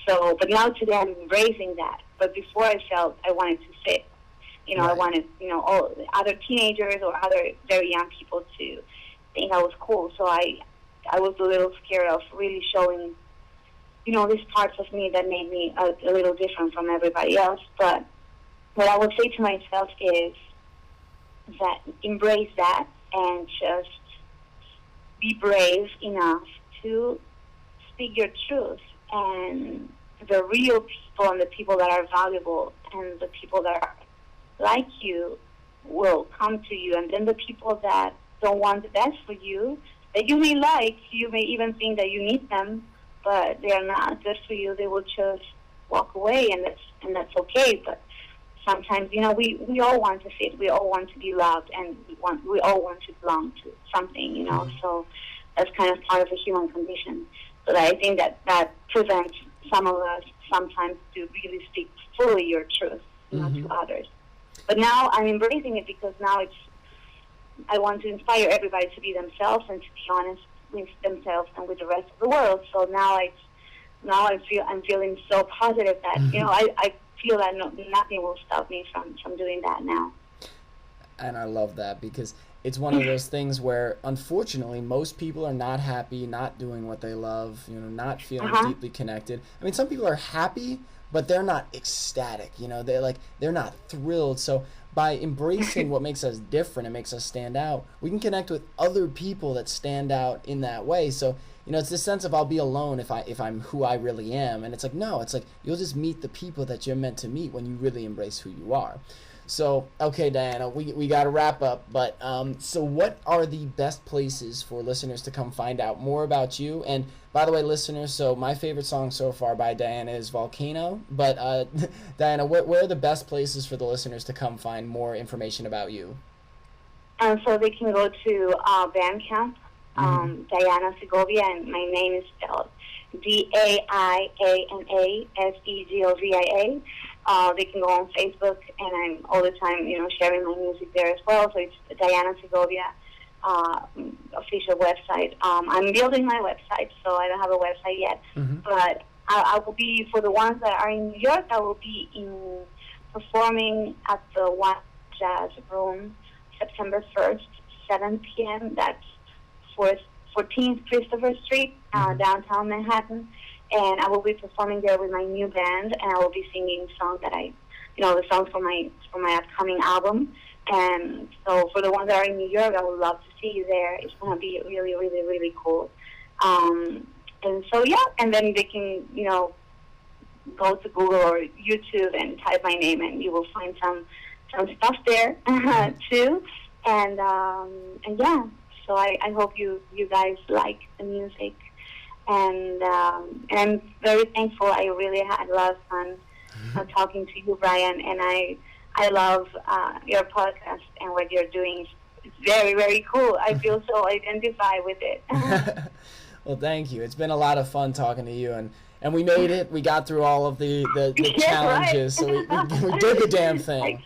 So, but now today I'm embracing that. But before I felt I wanted to fit. You know, I wanted, you know, all the other teenagers or other very young people to think I was cool. So I was a little scared of really showing, you know, these parts of me that made me a little different from everybody else. But what I would say to myself is that embrace that and just be brave enough to speak your truth. And the real people and the people that are valuable and the people that are like you will come to you. And then the people that don't want the best for you, that you may like, you may even think that you need them, but they are not good for you, they will just walk away, and that's okay. But sometimes, you know, we all want to fit, we all want to be loved, and we all want to belong to something, you know. So that's kind of part of the human condition. So I think that prevents some of us sometimes to really speak fully your truth, you know, to others. But now I'm embracing it, because now I want to inspire everybody to be themselves and to be honest with themselves and with the rest of the world. So now I'm feeling so positive that, you know, I feel that nothing will stop me from doing that now. And I love that, because it's one of those things where, unfortunately, most people are not happy, not doing what they love, not feeling deeply connected. I mean, some people are happy, but they're not ecstatic, they're not thrilled. So by embracing what makes us different and makes us stand out, we can connect with other people that stand out in that way. So, it's this sense of I'll be alone if I'm who I really am. And it's like, no, it's like you'll just meet the people that you're meant to meet when you really embrace who you are. So, okay, Daiana, we got to wrap up, but so what are the best places for listeners to come find out more about you? And by the way, listeners, so my favorite song so far by Daiana is Volcano, but Daiana, where are the best places for the listeners to come find more information about you? So they can go to Bandcamp, Daiana Segovia, and my name is spelled DAIANA SEGOVIA. They can go on Facebook, and I'm all the time, sharing my music there as well. So it's Daiana Segovia official website. I'm building my website, so I don't have a website yet. But I will be, for the ones that are in New York, I will be performing at the One Jazz Room September 1st, 7 p.m. That's 14th Christopher Street, downtown Manhattan. And I will be performing there with my new band, and I will be singing songs that the songs for my upcoming album. And so for the ones that are in New York, I would love to see you there. It's going to be really, really, really cool. And so, yeah, and then they can, go to Google or YouTube and type my name, and you will find some stuff there too. And yeah, so I hope you guys like the music. And I'm very thankful. I really had a lot of fun talking to you, Brian, and I love your podcast and what you're doing. It's very, very cool. I feel so identified with it. Well, thank you. It's been a lot of fun talking to you, and we made it. We got through all of the challenges, so we did the damn thing.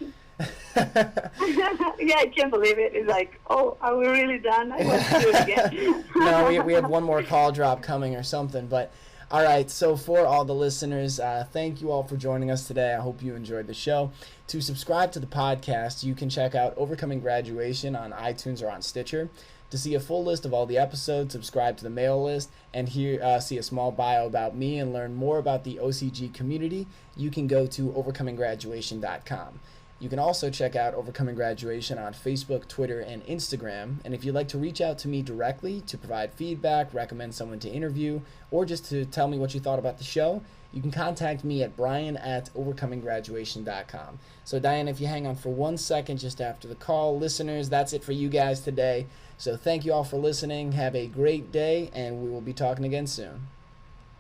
Yeah, I can't believe it. It's like, oh, are we really done? I want to do it again. No, we have one more call drop coming or something. But all right, so for all the listeners, thank you all for joining us today. I hope you enjoyed the show. To subscribe to the podcast, you can check out Overcoming Graduation on iTunes or on Stitcher. To see a full list of all the episodes, subscribe to the mail list, and see a small bio about me and learn more about the OCG community, you can go to overcominggraduation.com. You can also check out Overcoming Graduation on Facebook, Twitter, and Instagram. And if you'd like to reach out to me directly to provide feedback, recommend someone to interview, or just to tell me what you thought about the show, you can contact me at brian@overcominggraduation.com. So, Daiana, if you hang on for 1 second just after the call, listeners, that's it for you guys today. So thank you all for listening. Have a great day, and we will be talking again soon.